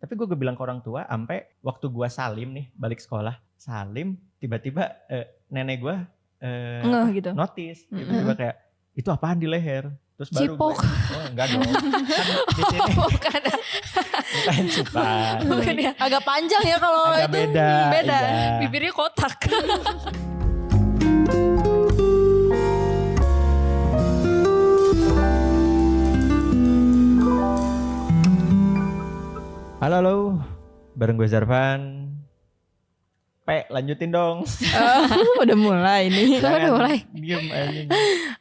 Tapi gue bilang ke orang tua sampai waktu gue salim nih balik sekolah, salim tiba-tiba nenek gue gitu. notice, tiba-tiba kayak itu apaan di leher, terus baru Cipok. gue, enggak dong, kan di sini bukan cipat, Bukan ya. Agak panjang ya kalau agak itu. beda, Beda. iya. Bibirnya kotak. Halo, bareng gue Zarvan. Lanjutin dong. Udah mulai nih. Udah mulai. Diem aja.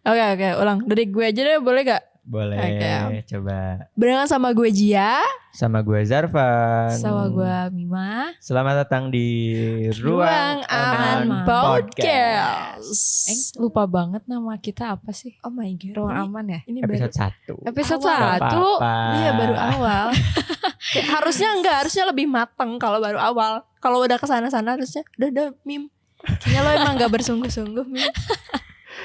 Oke, ulang. Dari gue aja deh, boleh gak? Boleh, Oke. coba. Barengan sama gue Jia. Sama gue Zarvan. Sama gue Mima. Selamat datang di Ruang Aman Podcast. Lupa banget nama kita apa sih? Oh my god. Ruang Aman ya? Ini Episode 1. Episode Awal. 1. Iya baru awal. Kayak harusnya lebih mateng kalau baru awal. Kalau udah kesana-sana harusnya udah Mim. Kayaknya lo emang gak bersungguh-sungguh Mim.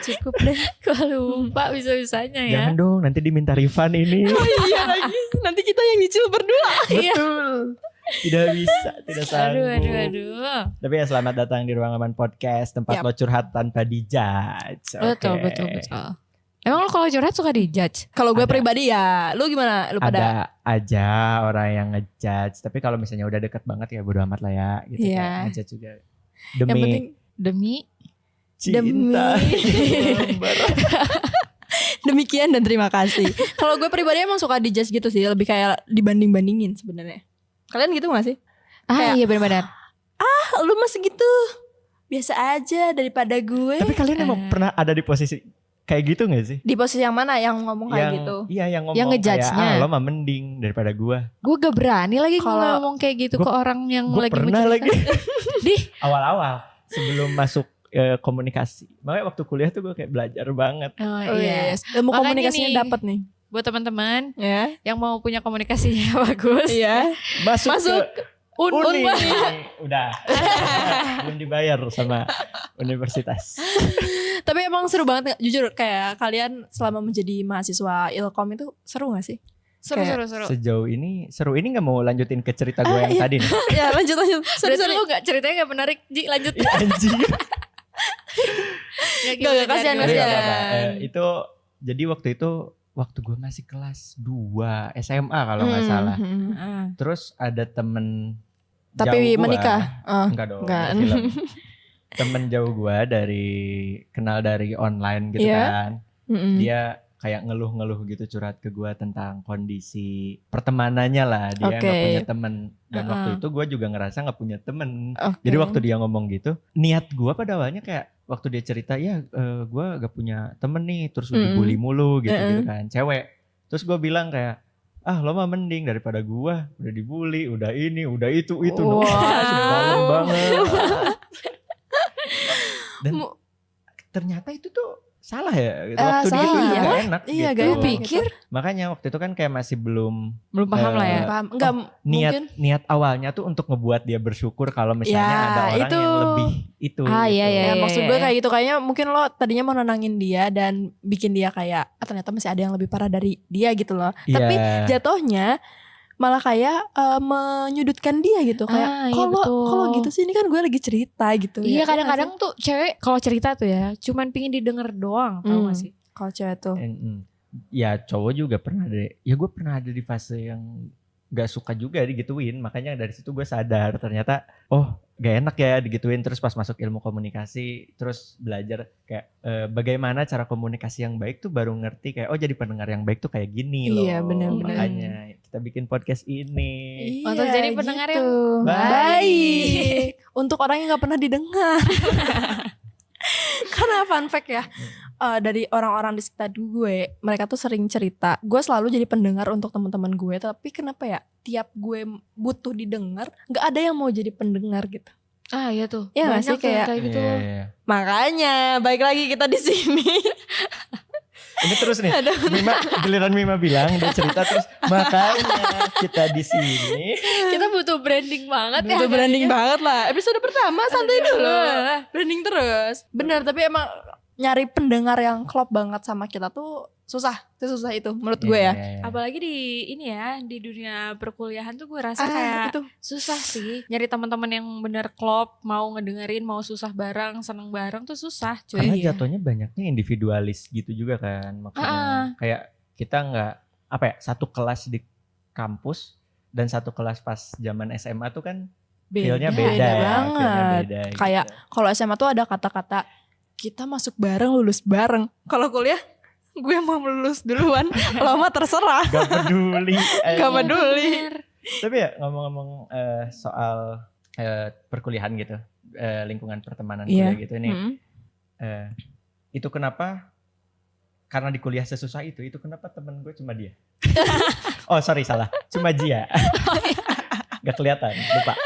Cukup deh. Gue lupa bisa-bisanya ya. Jangan dong, nanti diminta refund ini. Iya lagi. Nanti kita yang nyicil berdua. Betul. Tidak bisa, tidak sanggup. Aduh. Tapi ya selamat datang di Ruang Aman Podcast, tempat Yap. lo curhat tanpa dijudge. Betul. Oke. Emang lo kalau curhat suka dijudge? Kalau gue Ada. pribadi ya, lu gimana? Lu pada? Ada aja orang yang ngejudge, tapi kalau misalnya udah deket banget ya bodo amat lah ya, gitu. Iya. Kayak ngejudge juga. Yang Demi penting Demi cinta. demikian dan terima kasih. Kalau gue pribadi emang suka dijudge gitu sih, lebih kayak dibanding-bandingin sebenarnya. Kalian gitu gak sih? Kayak- iya benar-benar. Lu masih gitu. Biasa aja daripada gue. Tapi kalian emang pernah ada di posisi kayak gitu gak sih? Di posisi yang mana yang ngomong kayak gitu? Iya, yang ngomong Yang ngejudge-nya. kayak, lo mah mending daripada gua. Gue gak berani lagi Kalau- ngomong kayak gitu Gua- ke orang yang Gue lagi pernah mau lagi. Di Awal-awal sebelum masuk komunikasi. Makanya waktu kuliah tuh gue kayak belajar banget. Oh iya. Yes. Ilmu Makanya komunikasinya nih. dapat nih. Buat teman-teman Ya. yang mau punya komunikasinya bagus. Iya. Masuk ke Uni. Unpad. Udah. Belum dibayar sama universitas. Tapi emang seru banget jujur kayak kalian selama menjadi mahasiswa Ilkom itu seru gak sih? Seru. Sejauh ini seru. Ini gak mau lanjutin ke cerita gue yang iya. tadi nih. Ya lanjut. Berarti lu gak ceritanya gak menarik. Ji lanjut. Ih, anjing. Gak, kasihan, Tapi kasihan. gak apa-apa. Itu jadi waktu gue masih kelas 2 SMA kalau gak salah. Terus ada temen Tapi jauh gua. menikah. Enggak dong. Enggak. Film. Temen jauh gue kenal dari online gitu Iya. kan. Dia kayak ngeluh-ngeluh gitu curhat ke gue tentang kondisi pertemanannya lah. Dia Oke. gak punya temen. Dan waktu itu gue juga ngerasa gak punya temen. Oke. Jadi waktu dia ngomong gitu, niat gue pada awalnya kayak waktu dia cerita, ya gue gak punya temen nih, terus dibully mulu gitu kan, cewek. Terus gue bilang kayak, lo mah mending daripada gue, udah dibully, udah ini, udah itu, Wow. Dalam banget. Dan Mu- ternyata itu tuh salah ya, gitu. Ah, Waktu salah. gitu Iya. gak enak Iya, gitu. gak Lu enak. pikir Makanya waktu itu kan kayak masih belum paham lah ya. Paham. Enggak mungkin. niat awalnya tuh untuk ngebuat dia bersyukur kalau misalnya Ya, ada orang itu. yang lebih itu. Ah, iya, gitu. iya, Ya iya. maksud gue kayak gitu, kayaknya mungkin lo tadinya mau nenangin dia dan bikin dia kayak ternyata masih ada yang lebih parah dari dia gitu loh. Tapi Iya. jatuhnya malah kayak menyudutkan dia gitu, kayak Iya, kalau betul. kalau gitu sih ini kan gue lagi cerita gitu. Iya Ya, kadang-kadang tuh cewek kalau cerita tuh ya cuman pingin didengar doang, tau gak sih? kalau cewek tuh. Ya cowok juga pernah ada. Ya gue pernah ada di fase yang gak suka juga digituin. Makanya dari situ gue sadar ternyata gak enak ya digituin. Terus pas masuk ilmu komunikasi, terus belajar kayak bagaimana cara komunikasi yang baik tuh baru ngerti kayak jadi pendengar yang baik tuh kayak gini loh. Iya, benar-benar. Makanya kita bikin podcast ini. Untuk jadi pendengar yang baik. Untuk orang yang gak pernah didengar. Karena fun fact ya, dari orang-orang di sekitar gue, mereka tuh sering cerita, gue selalu jadi pendengar untuk teman-teman gue. Tapi kenapa ya, tiap gue butuh didengar, gak ada yang mau jadi pendengar gitu. Ah iya tuh. Iya nggak Banyak sih, tuh yang kayak- kayak gitu. Iya. Makanya, baik lagi kita di sini. Ini terus nih, giliran Mima bilang dia cerita terus makanya kita di sini. Kita butuh branding banget ya. Itu branding kayaknya. banget lah. Episode pertama santai dulu. Branding terus. Bener, tapi emang nyari pendengar yang klop banget sama kita tuh sesusah itu menurut Iya, gue ya. iya, iya. Apalagi di ini ya, di dunia perkuliahan tuh gue rasa Ah, kayak itu. susah sih nyari teman-teman yang bener klop, mau ngedengerin, mau susah bareng, seneng bareng tuh susah, cuy. Karena Iya. jatuhnya banyaknya individualis gitu juga kan, maksudnya kayak kita nggak apa ya, satu kelas di kampus dan satu kelas pas zaman SMA tuh kan feel-nya beda, Beda ya, banget. feel-nya beda Kayak gitu. kalau SMA tuh ada kata-kata kita masuk bareng, lulus bareng. Kalau kuliah gue mau lulus duluan, lo mah terserah. Gak peduli. Gak peduli. Bener. Tapi ya ngomong-ngomong soal perkuliahan gitu, lingkungan pertemanan Iya. kuliah gitu ini, itu kenapa? Karena di kuliah sesusah itu kenapa temen gue cuma dia? Oh sorry salah, cuma Jia. Gak kelihatan, lupa.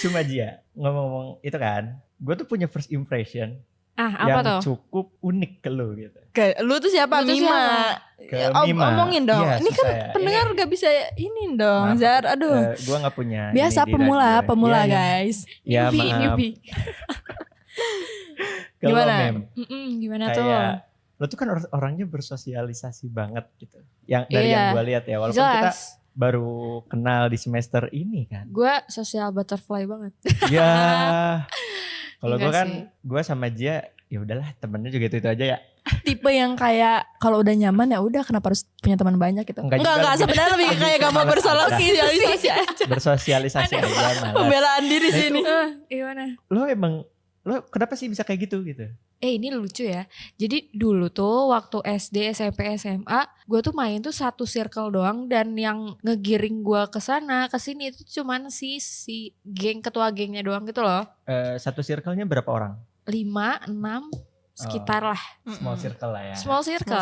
Cuma Jia. Ngomong-ngomong itu kan, gue tuh punya first impression Ah, apa yang tuh? cukup unik ke lu gitu. Lu tuh siapa? Lu tuh Mima. Ke Ya, Mima. Omongin dong. Iya, Ini kan susah ya. pendengar gak bisa ini dong, Maaf, Zar. Aduh. gue gak punya. Biasa ini di pemula radio. pemula Iya, iya. guys. Ya Newbie, maaf. newbie. Kalau Gimana? Mem, Gimana tuh? kayak lo tuh kan orangnya bersosialisasi banget gitu. Yang dari Iya. yang gue lihat ya, walaupun kita Jelas. baru kenal di semester ini kan. Gue social butterfly banget. Ya. Kalau gue Enggak kan, sih. gue sama Jia ya udahlah temennya juga itu aja ya. Tipe yang kayak kalau udah nyaman ya udah kenapa harus punya teman banyak gitu. Enggak juga, Enggak lebih- sebenarnya lebih lebih kayak gak mau malas bersosialisasi aja. Bersosialisasi aja malah. Pembelaan diri Nah, sini. Gimana? Lo kenapa sih bisa kayak gitu gitu? Ini lucu ya. Jadi dulu tuh waktu SD, SMP, SMA, gue tuh main tuh satu circle doang dan yang ngegiring gue ke sana ke sini itu cuman si geng ketua gengnya doang gitu loh. Satu circle-nya berapa orang? 5, 6 sekitar lah. Small circle lah ya. Small circle.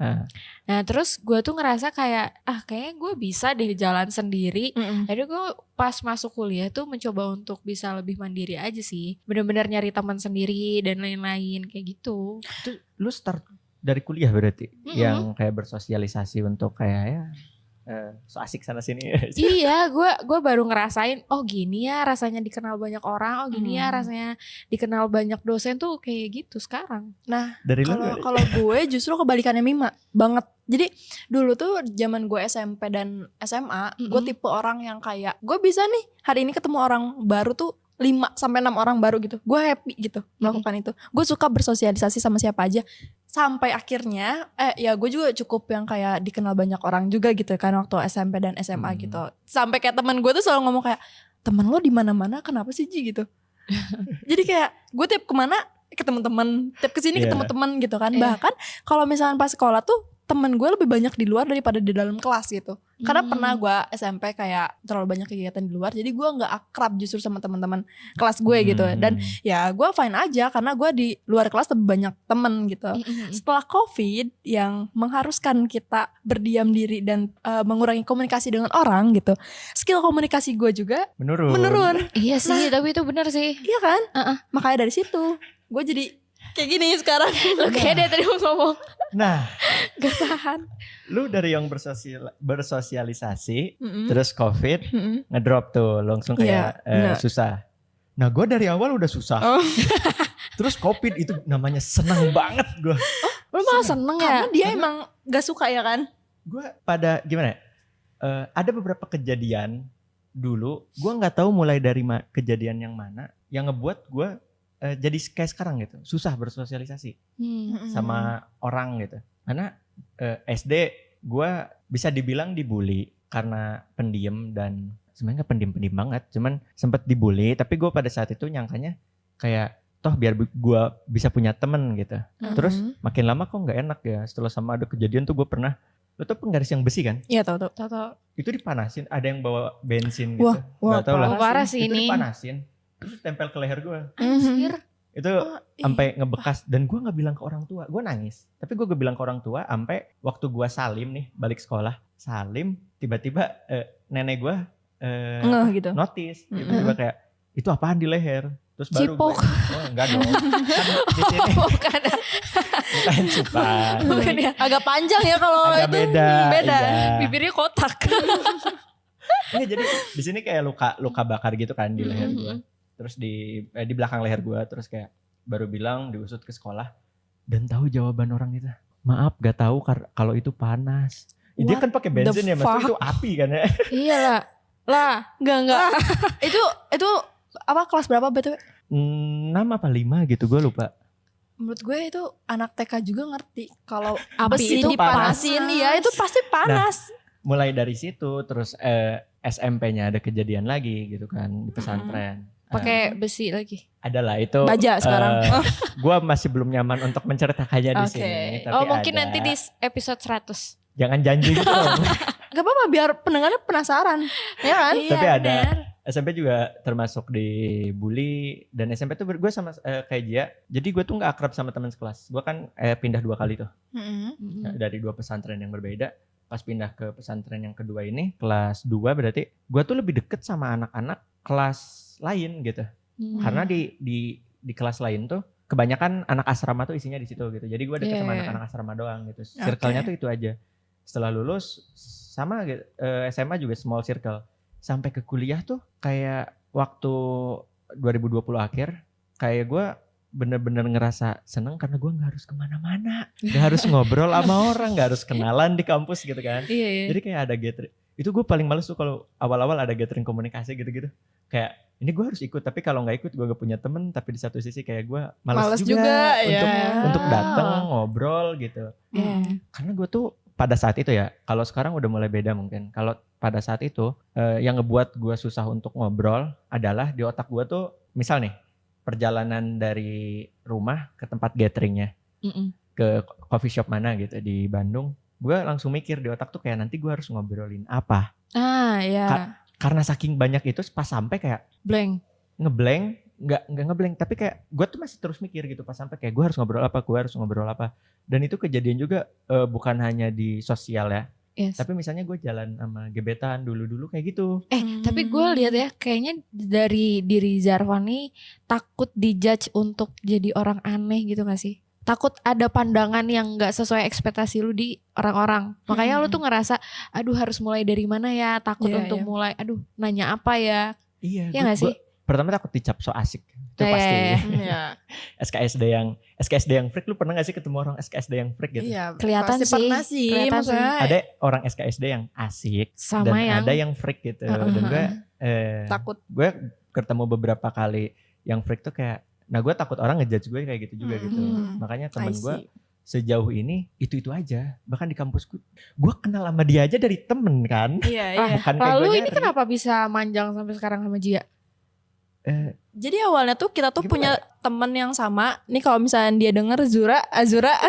Ah. Nah terus gue tuh ngerasa kayak kayaknya gue bisa deh jalan sendiri. Jadi gue pas masuk kuliah tuh mencoba untuk bisa lebih mandiri aja sih. Bener-bener nyari teman sendiri dan lain-lain kayak gitu. Itu lu start dari kuliah berarti yang kayak bersosialisasi untuk kayak ya so asik sana sini. Iya, gue baru ngerasain gini ya rasanya dikenal banyak orang, gini ya rasanya dikenal banyak dosen tuh kayak gitu sekarang. Nah, Dari lu kalau gue justru kebalikannya Mima banget. Jadi dulu tuh zaman gue SMP dan SMA, gue tipe orang yang kayak gue bisa nih hari ini ketemu orang baru tuh 5-6 orang baru gitu. Gue happy gitu melakukan itu. Gue suka bersosialisasi sama siapa aja. Sampai akhirnya ya gue juga cukup yang kayak dikenal banyak orang juga gitu kan waktu SMP dan SMA gitu. Sampai kayak teman gue tuh selalu ngomong kayak, temen lo di mana-mana kenapa sih Ji gitu. Jadi kayak gue tiap kemana ketemu teman, tiap kesini ketemu teman gitu kan. Bahkan kalau misalnya pas sekolah tuh temen gue lebih banyak di luar daripada di dalam kelas gitu. Karena pernah gue SMP kayak terlalu banyak kegiatan di luar, jadi gue nggak akrab justru sama teman-teman kelas gue gitu. Dan ya gue fine aja karena gue di luar kelas lebih banyak temen gitu. Setelah COVID yang mengharuskan kita berdiam diri dan mengurangi komunikasi dengan orang gitu, skill komunikasi gue juga menurun. Iya sih, tapi itu benar sih. Iya kan? Makanya dari situ gue jadi kayak gini sekarang. Lo kayak dia tadi mau ngomong. Nah, gak tahan. Lu dari yang bersosialisasi, terus COVID, ngedrop tuh langsung kayak susah. Nah gue dari awal udah susah. Terus COVID itu namanya seneng banget gue. Lu malah seneng ya? Karena dia emang gak suka ya kan? Gue pada gimana ya, ada beberapa kejadian dulu, gue gak tahu mulai dari kejadian yang mana, yang ngebuat gue jadi kayak sekarang gitu, susah bersosialisasi sama orang gitu. Karena SD gue bisa dibilang dibully karena pendiam dan sebenarnya gak pendiam-pendiam banget, cuman sempet dibully. Tapi gue pada saat itu nyangkanya kayak toh biar gue bisa punya temen gitu. Terus makin lama kok gak enak ya. Setelah sama ada kejadian tuh gue pernah, lo tau penggaris yang besi kan? Iya tahu. Itu dipanasin, ada yang bawa bensin gitu. Wah, Gak tau lah. Parah sih Itu ini. dipanasin, terus tempel ke leher gue. Anjir. Itu sampai ngebekas dan gue nggak bilang ke orang tua, gue nangis. Tapi gue gak bilang ke orang tua sampai waktu gue salim nih balik sekolah, salim tiba-tiba nenek gue gitu. notice, tiba-tiba kayak itu apaan di leher. Terus baru Cipok. gue, enggak dong. Kan di sini Bukan. bukan cipan. Bukan ya. Agak panjang ya kalau Agak itu. beda. Beda. Iya. Bibirnya kotak. Enggak, jadi di sini kayak luka bakar gitu kan di leher gue. Terus di belakang leher gue, terus kayak baru bilang diusut ke sekolah dan tahu jawaban orang itu. maaf gak tahu kalau itu panas. Dia What kan pakai bensin the ya, maksudnya fuck? itu api kan ya. Iya lah. Enggak. itu apa kelas berapa BTW? 6 apa 5 gitu gue lupa. Menurut gue itu anak TK juga ngerti kalau Api besi itu dipanasin, panas. iya itu pasti panas. Mulai dari situ terus SMP-nya ada kejadian lagi gitu kan di pesantren. Pakai besi lagi. Adalah itu. Baja sekarang. Gue masih belum nyaman untuk menceritakannya di Oke. sini. Tapi Oh mungkin ada. nanti di episode 100. Jangan janji gitu dong. Gak apa-apa biar pendengarnya penasaran, ya kan? Iya, Tapi ada. benar. SMP juga termasuk dibully dan SMP tuh gue sama kayak Jia. Jadi gue tuh nggak akrab sama teman sekelas. Gue kan pindah 2 kali tuh dari 2 pesantren yang berbeda. Pas pindah ke pesantren yang kedua ini kelas 2 berarti gue tuh lebih deket sama anak-anak kelas lain gitu. Karena di kelas lain tuh kebanyakan anak asrama tuh isinya di situ gitu. Jadi gue deket sama anak-anak asrama doang gitu. Circle-nya tuh itu aja. Setelah lulus sama gitu, SMA juga small circle. Sampai ke kuliah tuh kayak waktu 2020 akhir kayak gue bener-bener ngerasa seneng karena gue nggak harus kemana-mana, nggak harus ngobrol sama orang, nggak harus kenalan di kampus gitu kan. Iya. Jadi kayak ada gathering. Itu gue paling males tuh kalau awal-awal ada gathering komunikasi gitu-gitu. Kayak ini gue harus ikut tapi kalau nggak ikut gue gak punya temen. Tapi di satu sisi kayak gue males juga untuk datang ngobrol gitu. Karena gue tuh pada saat itu ya, kalau sekarang udah mulai beda mungkin. Kalau pada saat itu yang ngebuat gue susah untuk ngobrol adalah di otak gue tuh misal nih perjalanan dari rumah ke tempat gatheringnya ke coffee shop mana gitu di Bandung, gue langsung mikir di otak tuh kayak nanti gue harus ngobrolin apa. Ya. Karena saking banyak itu pas sampai kayak Blank. ngeblank, nggak ngeblank tapi kayak gue tuh masih terus mikir gitu pas sampai kayak gue harus ngobrol apa. Dan itu kejadian juga bukan hanya di sosial ya. Yes. Tapi misalnya gue jalan sama gebetan dulu kayak gitu. Tapi gue lihat ya kayaknya dari diri Zarvan nih takut dijudge untuk jadi orang aneh gitu gak sih? Takut ada pandangan yang gak sesuai ekspektasi lu di orang-orang. Makanya lu tuh ngerasa aduh harus mulai dari mana ya? Takut untuk mulai aduh nanya apa ya? Iya gak sih? Pertama takut dicap so asik. Itu pasti. Iya. SKSD yang freak, lu pernah gak sih ketemu orang SKSD yang freak gitu? Iya, Kelihatan pasti sih. pernah sih. Kelihatan maksudnya. Ada orang SKSD yang asik Sama dan yang ada yang freak gitu. Dan gue Takut. gue ketemu beberapa kali yang freak tuh kayak, nah gue takut orang ngejudge gue kayak gitu juga gitu. Makanya temen gue sejauh ini itu aja. Bahkan di kampus gue kenal sama dia aja dari temen kan. Iya. Bukan kayak lalu gue ini kenapa bisa manjang sampai sekarang sama Jia? Jadi awalnya tuh kita tuh Gimana? punya temen yang sama. Nih kalau misalnya dia denger Azura.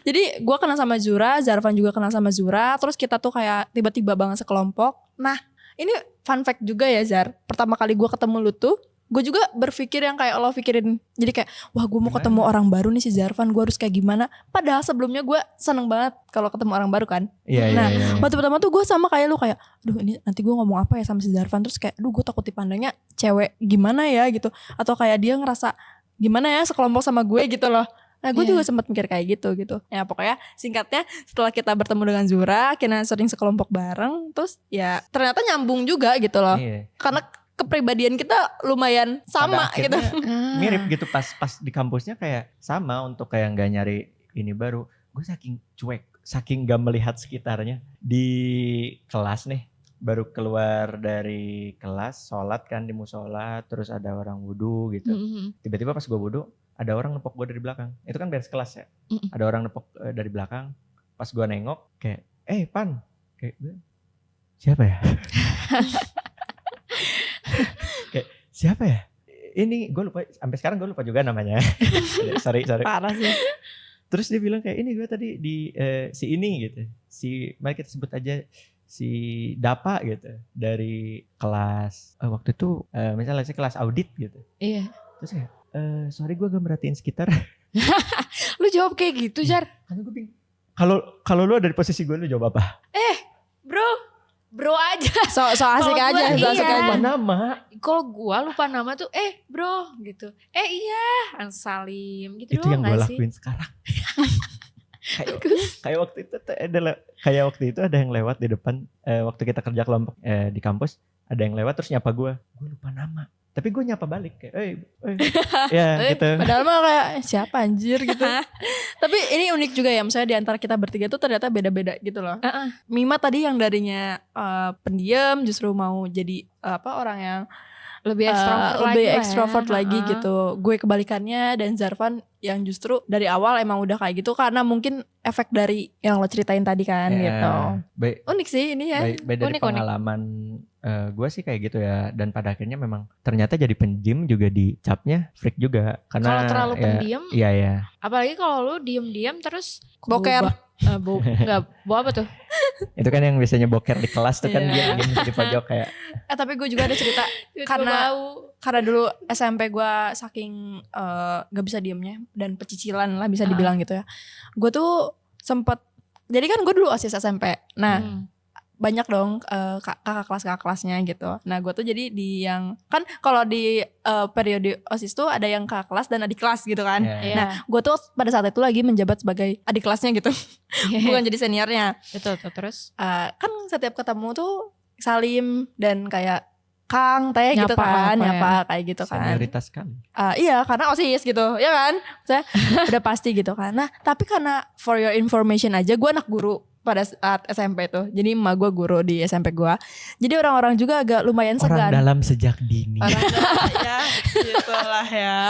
Jadi gue kenal sama Zura, Zarvan juga kenal sama Zura. Terus kita tuh kayak tiba-tiba banget sekelompok. Nah ini fun fact juga ya Zar. Pertama kali gue ketemu lu tuh, gue juga berpikir yang kayak lo pikirin. Jadi kayak wah gue mau ketemu orang baru nih si Zarvan, gue harus kayak gimana. Padahal sebelumnya gue seneng banget kalau ketemu orang baru kan. Iya. Waktu pertama tuh gue sama kayak lu kayak aduh ini nanti gue ngomong apa ya sama si Zarvan. Terus kayak aduh gue takut dipandangnya cewek gimana ya gitu. Atau kayak dia ngerasa gimana ya sekelompok sama gue gitu loh. Nah gue juga sempat mikir kayak gitu. Ya pokoknya singkatnya setelah kita bertemu dengan Zura, kita sering sekelompok bareng. Terus ya ternyata nyambung juga gitu loh. Iya. Karena kepribadian kita lumayan sama Pada gitu. akhirnya mirip gitu pas di kampusnya kayak sama untuk kayak nggak nyari ini baru. Gue saking cuek, saking gak melihat sekitarnya di kelas nih. Baru keluar dari kelas, sholat kan di musola, terus ada orang wudu gitu. Tiba-tiba pas gue wudu, ada orang nepok gue dari belakang. Itu kan beres kelas ya. Ada orang nepok dari belakang. Pas gue nengok kayak, Pan. Kayak gue, siapa ya? Kayak, siapa ya? Ini gue lupa, sampai sekarang gue lupa juga namanya. sorry. Parah sih. Terus dia bilang kayak, ini gue tadi di si ini gitu. Mari kita sebut aja si Dapa gitu. Dari kelas, waktu itu misalnya sih kelas audit gitu. Iya. Terus kayak, sorry gue gak merhatiin sekitar. Lu jawab kayak gitu Jar? Karena gue bingung. Kalau lu ada di posisi gue, lu jawab apa? Bro aja. So asik Kalau aja. gua So asik iya. aja. Lupa nama. Kalau gua lupa nama tuh bro gitu. Iya Salim gitu Itu doang yang gue gak sih? lakuin sekarang. kayak waktu itu ada yang lewat di depan waktu kita kerja kelompok di kampus, ada yang lewat terus nyapa gue lupa nama. Tapi gue nyapa balik kayak, ya gitu. Padahal mah kayak siapa anjir gitu. Tapi ini unik juga ya, misalnya di antara kita bertiga tuh ternyata beda-beda gitu loh. Mima tadi yang darinya pendiam justru mau jadi orang yang Lebih ekstrovert lebih lagi lah ekstrovert ya. lagi gitu. Gue kebalikannya, dan Zarvan yang justru dari awal emang udah kayak gitu karena mungkin efek dari yang lo ceritain tadi kan gitu. Unik sih ini ya. Baik dari Unik. pengalaman gue sih kayak gitu ya, dan pada akhirnya memang ternyata jadi pendiam juga dicapnya freak juga karena Kalau terlalu pendiam, iya apalagi kalau lu diem-diem terus Boker. Apa tuh? itu kan yang biasanya boker di kelas tuh kan Iya. dia di pojok kayak Tapi gue juga ada cerita karena dulu SMP gue saking gak bisa diemnya dan pecicilan lah bisa dibilang gitu ya. Gue tuh sempet, jadi kan gue dulu OSIS SMP. Nah banyak dong kakak kelasnya gitu. Nah gue tuh jadi di yang, kan kalau di periode OSIS tuh ada yang kakak kelas dan adik kelas gitu kan. ya. Nah gue tuh pada saat itu lagi menjabat sebagai adik kelasnya gitu. Bukan jadi seniornya. Betul terus Kan setiap ketemu tuh salim dan kayak Kang, Teh gitu Nyapa kan, apa ya. nyapa kayak gitu kan. Senioritas sekali. Iya, karena OSIS gitu, ya kan? Saya udah pasti gitu kan. Nah, tapi karena for your information aja, gue anak guru pada saat SMP tuh. Jadi emak gue guru di SMP gue. Jadi orang-orang juga agak lumayan Orang segan. dalam sejak dini. Orang dalam ya, gitulah ya.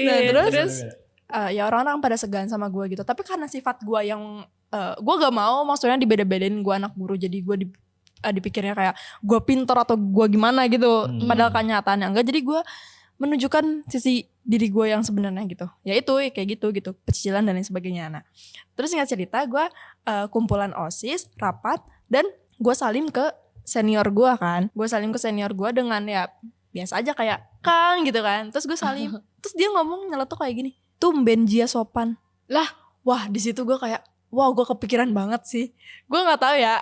Nah, terus ya orang-orang pada segan sama gue gitu. Tapi karena sifat gue yang gue gak mau, maksudnya dibeda-bedain gue anak guru, jadi gue dipikirnya kayak gue pinter atau gue gimana gitu. Padahal kenyataannya enggak. Jadi gue menunjukkan sisi diri gue yang sebenarnya gitu. Ya itu kayak gitu pecicilan dan lain sebagainya. Nah, terus singkat cerita gue kumpulan OSIS rapat dan gue salim ke senior gue kan. Gue salim ke senior gue dengan ya biasa aja kayak Kang gitu kan. Terus gue salim. Terus dia ngomong nyeletuk kayak gini, tumben Jia sopan. Lah, wah di situ gue kayak wow, gue kepikiran banget sih. Gue nggak tahu ya,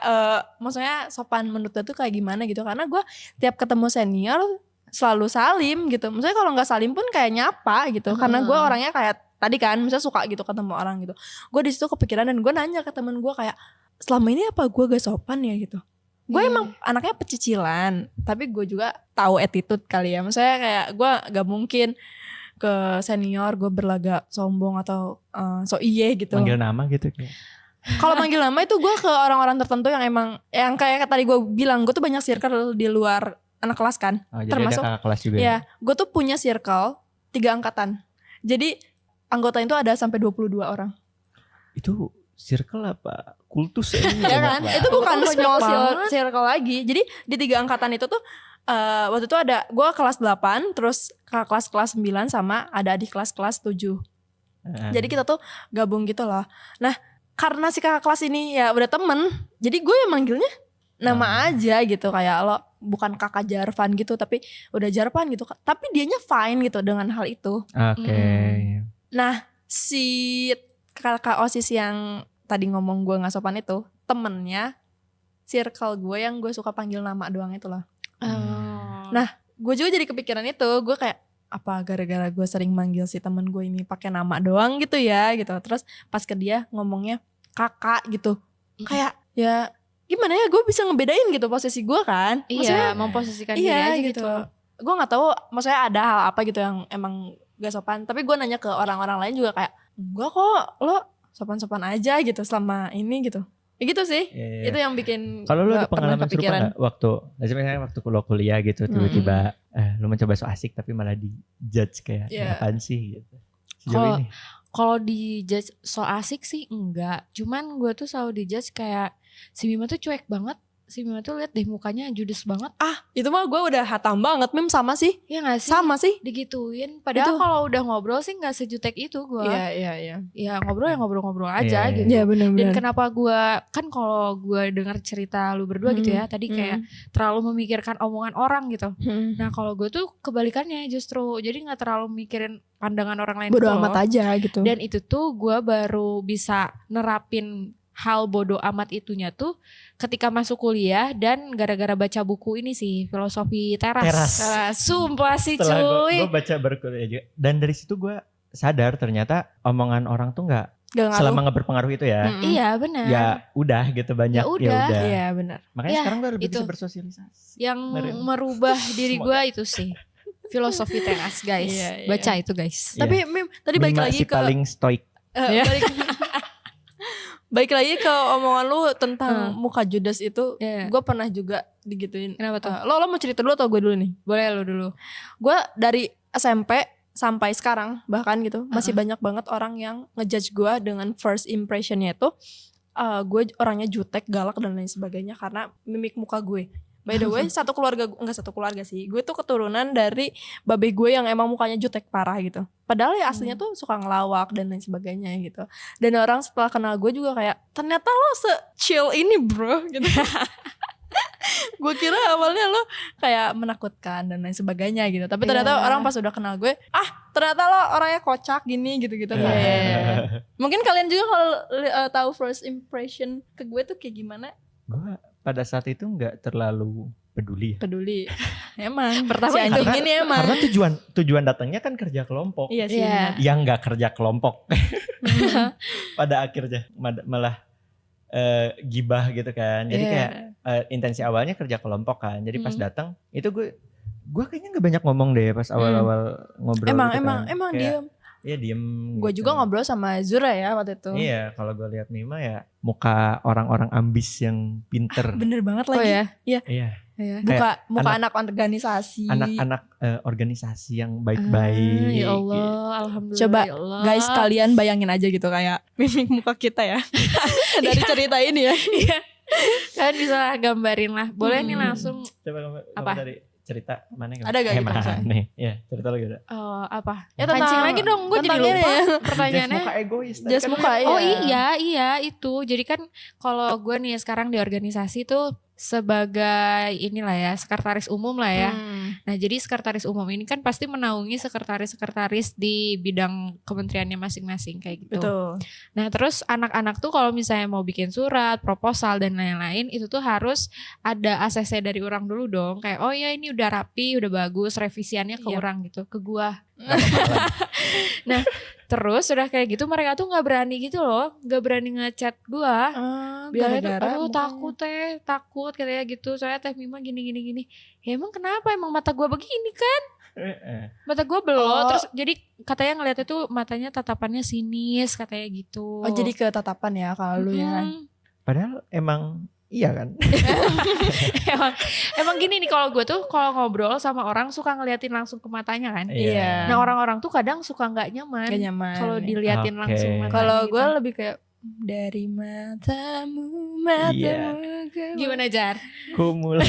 maksudnya sopan menurut gue tuh kayak gimana gitu. Karena gue tiap ketemu senior selalu salim gitu. Maksudnya kalau nggak salim pun kayak nyapa gitu. Karena gue orangnya kayak tadi kan, misalnya suka gitu ketemu orang gitu. Gue di situ kepikiran dan gue nanya ke temen gue kayak, selama ini apa gue gak sopan ya gitu. Gue emang anaknya pecicilan, tapi gue juga tahu attitude kali ya. Maksudnya kayak gue gak mungkin ke senior gue berlagak sombong atau so iye gitu. Manggil nama gitu. Kalau manggil nama itu gue ke orang-orang tertentu yang emang yang kayak tadi gue bilang, gue tuh banyak circle di luar anak kelas kan. Oh, jadi termasuk ada kakak kelas juga ya, gue tuh punya circle 3 angkatan. Jadi anggota itu ada sampai 22 orang. Itu circle apa? Kultus Ya kan? Itu bukan Banyak small banget. circle lagi. Jadi di 3 angkatan itu tuh waktu itu ada gue kelas 8, terus kelas 9 sama ada adik kelas 7. Jadi kita tuh gabung gitu loh. Nah, karena si kakak kelas ini ya udah temen, jadi gue yang manggilnya nama aja gitu, kayak lo bukan kakak Jarvan gitu, tapi udah Jarvan gitu. Tapi dianya fine gitu dengan hal itu. Oke. Nah, si kakak OSIS yang tadi ngomong gue gak sopan itu, temennya circle gue yang gue suka panggil nama doang itu loh. Nah, gue juga jadi kepikiran itu. Gue kayak, apa gara-gara gue sering manggil si temen gue ini pakai nama doang gitu ya gitu. Terus pas ke dia ngomongnya kakak gitu, kayak ya gimana ya, gue bisa ngebedain gitu posisi gue kan. Iya, memposisikan diri iya aja gitu. gitu. Gue nggak tahu, maksudnya ada hal apa gitu yang emang gak sopan. Tapi gue nanya ke orang-orang lain juga kayak, enggak kok, lo sopan-sopan aja gitu selama ini gitu. Ya gitu sih. Iya. Itu yang bikin Kalau lu gua ada pengalaman serupa gak waktu, misalnya waktu kuliah gitu, tiba-tiba lu mencoba so asik tapi malah di-judge kayak apaan sih gitu. Sejauh ini. Kalau di judge so asik sih enggak. Cuman gue tuh selalu di judge kayak si Mima tuh cuek banget. Si Mima tuh lihat deh mukanya judes banget. Itu mah gue udah hatam banget. Mem sama sih. Iya gak sih? Sama sih. Digituin. Padahal Itu. kalau udah ngobrol sih gak sejutek itu gue. Iya. Ya ngobrol-ngobrol aja Iya, gitu. Iya benar-benar. Dan kenapa gue, kan kalau gue dengar cerita lu berdua gitu ya, tadi kayak terlalu memikirkan omongan orang gitu. Nah kalau gue tuh kebalikannya justru, jadi gak terlalu mikirin pandangan orang lain. bodo gitu amat loh. aja gitu. Dan itu tuh gue baru bisa nerapin hal bodo amat itunya tuh ketika masuk kuliah dan gara-gara baca buku ini sih, Filosofi Teras. Sumpah sih Setelah cuy. gue baca berkuliah juga, dan dari situ gue sadar ternyata omongan orang tuh nggak Gak ngaruh. selama nggak berpengaruh itu ya. Iya benar. Ya udah gitu banyak Ya udah. Iya benar. Makanya Ya, sekarang gue lebih itu. bisa bersosialisasi. Yang Merin. merubah diri Semoga. gue itu sih filosofi teras guys. Iya, iya. Baca itu guys. Iya. Tapi Mim, tadi balik Mima lagi si ke paling stoik. Iya. balik lagi ke omongan lu tentang muka judes itu. Iya. Gue pernah juga digituin. Kenapa tuh? Lo mau cerita dulu atau gue dulu nih? Boleh lu dulu. Gue dari SMP sampai sekarang bahkan gitu masih banyak banget orang yang ngejudge gue dengan first impressionnya itu gue orangnya jutek, galak dan lain sebagainya karena mimik muka gue. By the way, satu keluarga sih. Gue tuh keturunan dari babe gue yang emang mukanya jutek parah gitu. Padahal ya aslinya tuh suka ngelawak dan lain sebagainya gitu. Dan orang setelah kenal gue juga kayak ternyata lo se-chill ini bro gitu. Gue kira awalnya lo kayak menakutkan dan lain sebagainya gitu. Tapi ternyata orang pas udah kenal gue, ternyata lo orangnya kocak gini gitu-gitu. Mungkin kalian juga kalau tahu first impression ke gue tuh kayak gimana? Gue pada saat itu nggak terlalu peduli. Peduli. Emang Pertama si anjing ini emang. Karena tujuan datangnya kan kerja kelompok. Iya sih. Iya. benar. Yang nggak kerja kelompok. Pada akhirnya malah gibah gitu kan. Jadi Iya. kayak intensi awalnya kerja kelompok kan. Jadi pas datang itu gue kayaknya nggak banyak ngomong deh pas awal-awal ngobrol. Emang gitu kan. emang Kayak, diem. Iya diem. Gue gitu. juga ngobrol sama Zura ya waktu itu. Iya, kalau gue lihat Mima ya muka orang-orang ambis yang pinter. Bener banget Oh lagi. ya. Iya, Muka Kayak anak organisasi. anak-anak organisasi yang baik-baik. Ya Allah, alhamdulillah. Coba, ya Allah. Guys, kalian bayangin aja gitu kayak mimik muka kita ya. Dari cerita ini ya. Kalian bisa gambarin lah. Boleh nih langsung Coba kamu Apa? dari cerita mana Ada gak gitu misalnya? nih? Ya, cerita lagi ada. apa? Ya, Pancing lagi dong, gue jadi tentang ini lupa ya. pertanyaannya. Muka egois. tadi Just kan muka, lu- iya. Oh iya itu. Jadi kan kalau gue nih sekarang di organisasi tuh sebagai inilah ya, sekretaris umum lah ya. Nah jadi sekretaris umum ini kan pasti menaungi sekretaris-sekretaris di bidang kementeriannya masing-masing kayak gitu. Betul. Nah terus anak-anak tuh kalau misalnya mau bikin surat, proposal dan lain-lain itu tuh harus ada ACC dari orang dulu dong. Kayak oh ya ini udah rapi, udah bagus, revisiannya ke Iya. orang gitu, ke gua. Nggak apa-apa. Nah terus udah kayak gitu mereka tuh nggak berani gitu loh, nggak berani ngechat gua. Bilangnya tuh, aduh takut katanya gitu. Soalnya Teh Mima gini. Ya emang kenapa? Emang mata gua begini kan? Mata gua belok. Terus jadi katanya ngeliatnya tuh matanya tatapannya sinis katanya gitu. Oh jadi ke tatapan ya kalau lu ya kan. Padahal emang iya kan. emang gini nih kalau gue tuh kalau ngobrol sama orang suka ngeliatin langsung ke matanya kan. Iya. Nah orang-orang tuh kadang suka nggak nyaman. Gak nyaman. Kalau diliatin Oke. langsung matanya. Kalau gitu. gue lebih kayak dari matamu Iya. Gimana Jar? Kumul.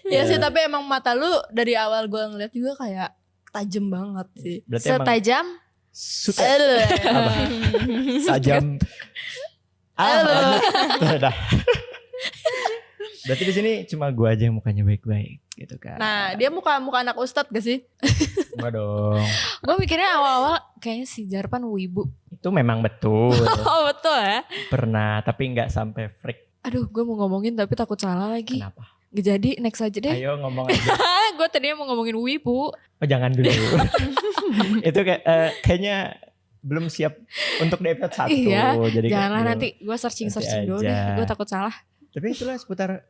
Ya sih tapi emang mata lu dari awal gue ngeliat juga kayak tajam banget sih. Berarti emang Setajam suka apa? Sajam. Udah. Berarti di sini cuma gua aja yang mukanya baik-baik gitu kan. Nah dia muka anak ustadz gak sih? Enggak dong. gue mikirnya awal-awal kayaknya si Jarpan wibu. Itu memang betul. Oh betul ya. Pernah, tapi nggak sampai freak. Aduh gue mau ngomongin tapi takut salah lagi. Kenapa? Gak jadi, next aja deh. Ayo ngomong aja. Gue tadinya mau ngomongin wibu. Oh jangan dulu. Itu kayaknya belum siap untuk di episode 1. Iya, Jadi Janganlah kayak nanti gue searching dulu aja. deh. Gue takut salah. Tapi itulah seputar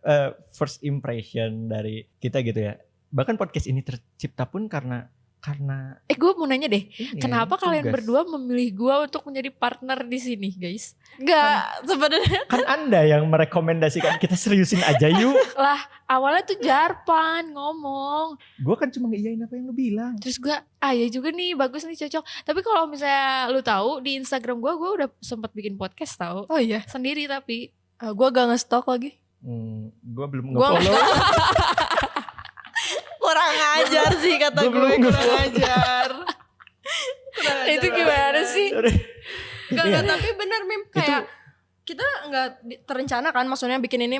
first impression dari kita gitu ya. Bahkan podcast ini tercipta pun karena Gue mau nanya deh. ini, Kenapa kalian tugas. berdua memilih gue untuk menjadi partner di sini, guys? Enggak sebenarnya. Kan Anda yang merekomendasikan kita seriusin aja yuk. Lah, awalnya tuh Jarpan ngomong. Gue kan cuma ngeiyain apa yang lu bilang. Terus gue, ya juga nih, bagus nih, cocok. Tapi kalau misalnya lu tahu di Instagram gue udah sempet bikin podcast tahu. Oh iya. Sendiri tapi. Gue gak nge-stalk lagi. Gue belum Gua nge-follow. Kurang ajar sih kata Gua gue. belum Kurang nge-follow. ajar. Itu gimana sih? Sorry. Enggak, Iya. tapi bener Mim. Kayak kita gak terencana kan. Maksudnya bikin ini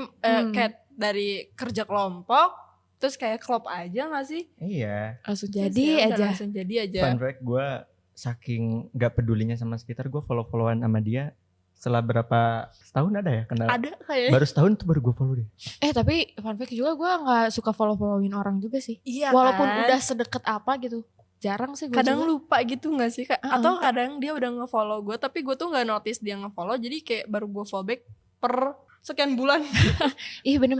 kayak dari kerja kelompok. Terus kayak klop aja gak sih? Iya. Langsung Terus jadi ya udah aja. Langsung jadi aja. Fun fact, gue saking gak pedulinya sama sekitar, gue follow-followan sama dia. Setelah berapa setahun ada ya kenal? Ada kayaknya. Baru setahun tuh baru gue follow deh. Tapi fun fact juga gue gak suka follow-followin orang juga sih. Iya Walaupun kan? udah sedekat apa gitu. jarang sih gue Kadang juga. lupa gitu gak sih Kak? Uh-uh. Atau kadang dia udah nge-follow gue tapi gue tuh gak notice dia nge-follow, jadi kayak baru gue follow back per sekian bulan. Ih bener.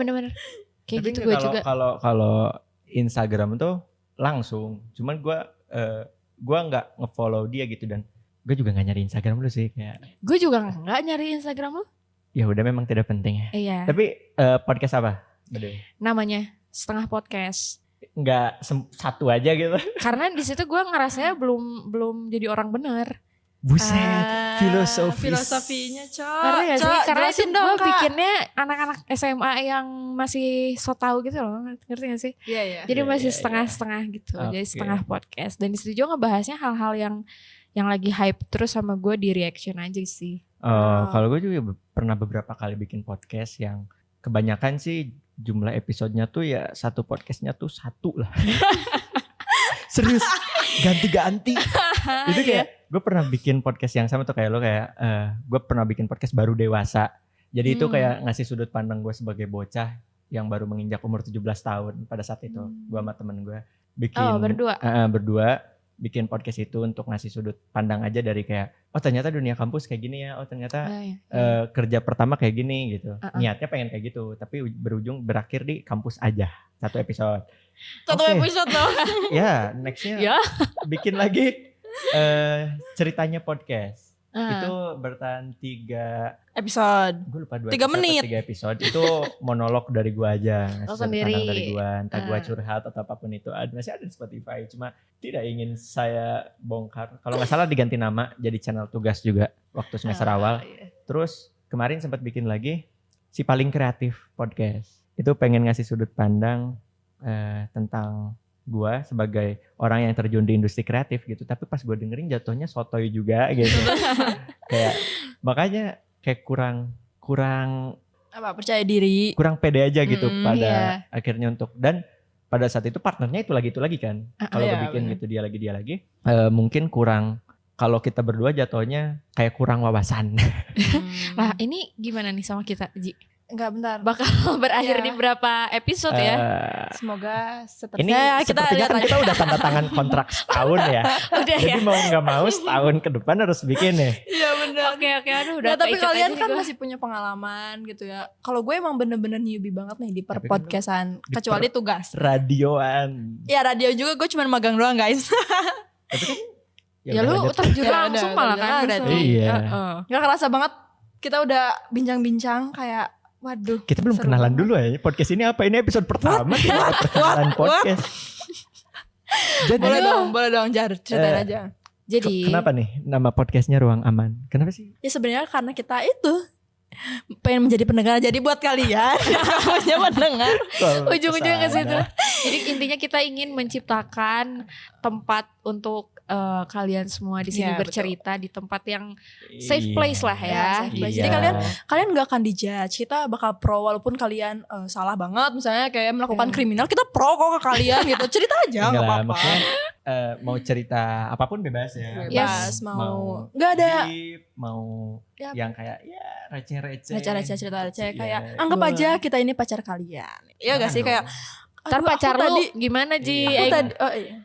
Kayak Tapi gitu enggak, gue juga. kalau Instagram tuh langsung. Cuman gue nggak ngefollow dia gitu, dan gue juga nggak nyari Instagram lu sih, kayak Gue juga nggak nyari Instagram lu. ya udah memang tidak penting ya. Iya. Tapi podcast apa? By Namanya Setengah Podcast. nggak satu aja gitu. Karena di situ gue ngerasanya belum jadi orang bener. Buset, filosofis. Filosofinya Karena gak sih? Karena itu jelasin dong gue Kak. bikinnya anak-anak SMA yang masih so tau gitu loh, ngerti gak sih? Iya. Jadi Iya, masih iya, setengah-setengah gitu. Jadi Oke. setengah podcast. Dan di situ juga ngebahasnya hal-hal yang lagi hype terus sama gue di reaction aja sih. Kalau gue juga pernah beberapa kali bikin podcast yang kebanyakan sih jumlah episodenya tuh ya satu podcastnya tuh satu lah. Serius, ganti-ganti. Itu kayak gue pernah bikin podcast yang sama tuh kayak lo, kayak gue pernah bikin podcast baru dewasa. Jadi itu kayak ngasih sudut pandang gue sebagai bocah yang baru menginjak umur 17 tahun pada saat itu. Gue sama temen gue bikin berdua bikin podcast itu untuk ngasih sudut pandang aja dari kayak, oh ternyata dunia kampus kayak gini ya, oh ternyata kerja pertama kayak gini gitu. Niatnya pengen kayak gitu, tapi berakhir di kampus aja. Satu episode. Oke. Episode loh. Ya, nextnya Ya. bikin lagi ceritanya podcast. Itu bertahan 3 Episode. gue lupa 2 3 menit. 3 episode. Itu monolog dari gue aja, ngasih sudut sendiri. pandang dari gue, entah gue curhat atau apapun itu. Masih ada di Spotify, cuma tidak ingin saya bongkar. Kalau nggak salah diganti nama jadi channel tugas juga waktu semester awal. Iya. Terus kemarin sempat bikin lagi si paling kreatif podcast. Itu pengen ngasih sudut pandang tentang gue sebagai orang yang terjun di industri kreatif gitu. Tapi pas gue dengerin jatuhnya sotoy juga gitu. Kayak makanya kayak kurang Apa, percaya diri. kurang pede aja gitu pada iya. akhirnya untuk, dan pada saat itu partnernya itu lagi kan. Kalau iya, gue bikin bener. gitu dia lagi mungkin kurang, kalau kita berdua jatuhnya kayak kurang wawasan. Lah ini gimana nih sama kita Ji? Enggak, bentar. Bakal berakhir Iya. di berapa episode ya? Semoga seterusnya. Ini Ya, sepertinya kan kita udah tanda tangan kontrak setahun ya. Udah ya? Jadi mau nggak mau setahun ke depan harus bikin ya. Iya benar. Oke, aduh udah Nah, tapi keikat kalian aja kan nih gua. masih punya pengalaman gitu ya. Kalau gue emang bener-bener newbie banget nih di Tapi kan podcastan, kecuali tugas. Radioan. Ya radio juga gue cuma magang doang guys. Tapi kan Ya lu udah lanjut. terjun Ya, langsung udah malah kan langsung. berarti. Iya. Heeh. Gak kerasa banget kita udah bincang-bincang kayak waduh. Kita belum seru kenalan banget. dulu ya. Podcast ini apa? Ini episode pertama kita ada perkenalan podcast. Jadi Boleh dong Jar, ceritain aja. Jadi kenapa nih nama podcastnya Ruang Aman? Kenapa sih? Ya sebenarnya karena kita itu pengen menjadi pendengar. Jadi buat kalian yang punya pendengar, ujung-ujungnya ke situ. Kesana. Jadi intinya kita ingin menciptakan tempat untuk kalian semua di sini Iya, bercerita di tempat yang safe place lah ya. Ya, safe place. Jadi kalian gak akan dijudge. Kita bakal pro walaupun kalian salah banget. Misalnya kayak melakukan kriminal, kita pro kok ke kalian gitu. Cerita aja Enggak gak lah, apa-apa. maksudnya mau cerita apapun bebas ya. Bebas, Yes. mau gak ada deep, mau Ya. yang kayak ya receh-receh. receh-receh cerita receh Iya. kayak anggap aja kita ini pacar kalian. Iya gak sih kayak Ntar aduh, pacar aku lu tadi, gimana Ji? Iya. aku tadi oh iya.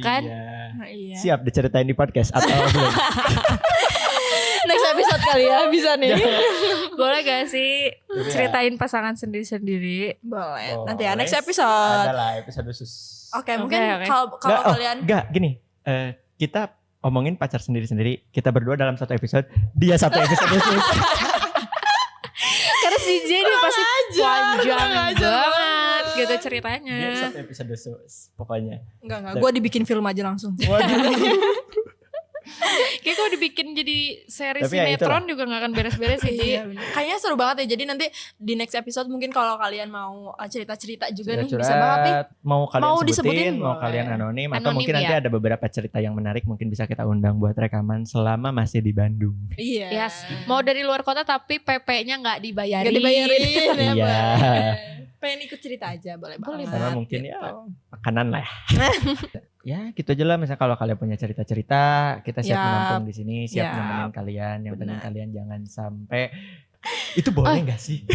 Kan? Iya. Iya. Siap diceritain di podcast atau belum? Next episode kali ya bisa nih. Boleh gak sih Jadi ya, ceritain pasangan sendiri-sendiri? Boleh. boleh. Nanti ya next episode. Adalah episode khusus. Oke, Oke, mungkin oke. kalau Nggak, kalian Enggak, gini. Kita omongin pacar sendiri-sendiri. Kita berdua dalam satu episode. Dia satu episode khusus. Karena si J ini pasti panjang kurang aja banget gitu Dia ceritanya. satu episode khusus. Pokoknya. enggak, gue dibikin film aja langsung. Waduh. Kayak kalau dibikin jadi seri Tapi ya sinetron juga gak akan beres-beres sih Ji. Iya, bener. Kayaknya seru banget ya. Jadi nanti di next episode mungkin kalau kalian mau cerita-cerita juga nih bisa banget nih. Mau kalian Mau sebutin, disebutin, mau boleh. kalian anonim, atau Anonim, mungkin nanti ya. ada beberapa cerita yang menarik mungkin bisa kita undang buat rekaman selama masih di Bandung. Iya. Yes. Mau dari luar kota tapi PP-nya gak dibayarin. Gak dibayarin ya, Iya. boleh. Pengen ikut cerita aja boleh Boleh banget. Sama mungkin gitu. ya makanan lah. Ya gitu aja lah, misalnya kalau kalian punya cerita-cerita, kita siap Yap. menampung di sini, siap Yap. nemenin kalian. Yang penting Benar. kalian jangan sampai itu boleh nggak sih?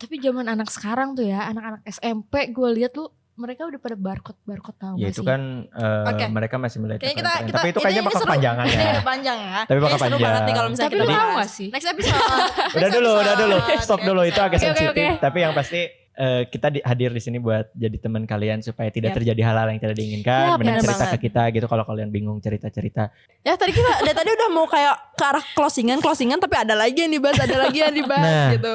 Tapi zaman anak sekarang tuh ya, anak-anak SMP gue lihat lu mereka udah pada barcode tahu Ya gak itu sih? kan Oke. mereka masih melihat Kayaknya keren-keren. kita Tapi itu kayaknya ini bakal seru. kepanjangan Ini ya. panjang ya. Tapi bakal Kayaknya seru panjang. banget nih kalau misalnya Tapi kita lu mau bahas. gak sih? Next episode. Udah dulu. Stop dulu, itu agak Oke, oke, sensitif. oke. Tapi yang pasti kita hadir di sini buat jadi teman kalian supaya tidak Yap. terjadi hal-hal yang tidak diinginkan. Yap, Mending bener cerita banget. ke kita gitu kalau kalian bingung cerita-cerita. Ya tadi kita dari tadi udah mau kayak ke arah closingan tapi ada lagi yang dibahas, Nah. gitu.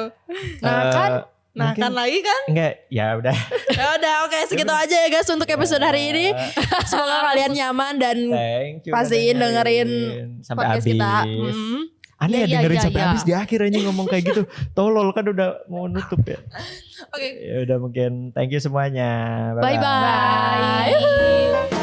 Mungkin- Kan lagi kan? Enggak, ya udah. Ya udah oke segitu aja ya guys untuk episode hari ini. Semoga kalian nyaman dan Thank you. pastiin udah dengerin sampai podcast habis. kita. Aneh ya Iya, dengerin iya, sampai iya. habis di akhir aja ngomong kayak gitu. Tolol kan udah mau nutup ya. Oke. Ya udah mungkin thank you semuanya. Bye bye.